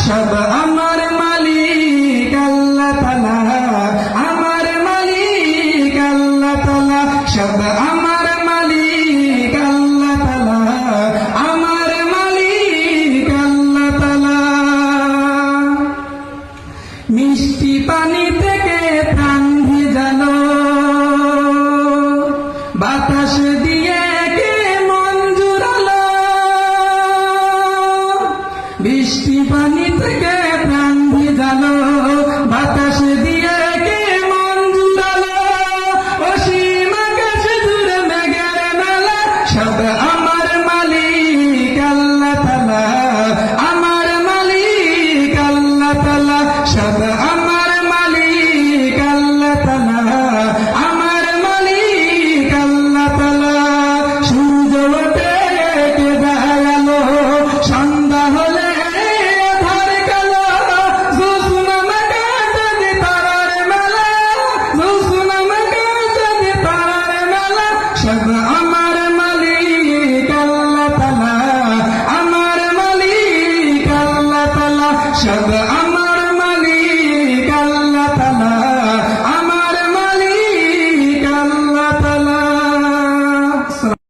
সব আমার মালিক আল্লাহ তাআলা, আমার মালিক আল্লাহ তাআলা, সব আমার মালিক আল্লাহ তাআলা, আমার মালিক আল্লাহ তাআলা। মিষ্টি পানি থেকে প্রাণ ভিজালো, বাতাস দিয়ে কে মন জুড়ালো, বৃষ্টি পানি থেকে প্রাণ ভিজালো, বাতাস দিয়ে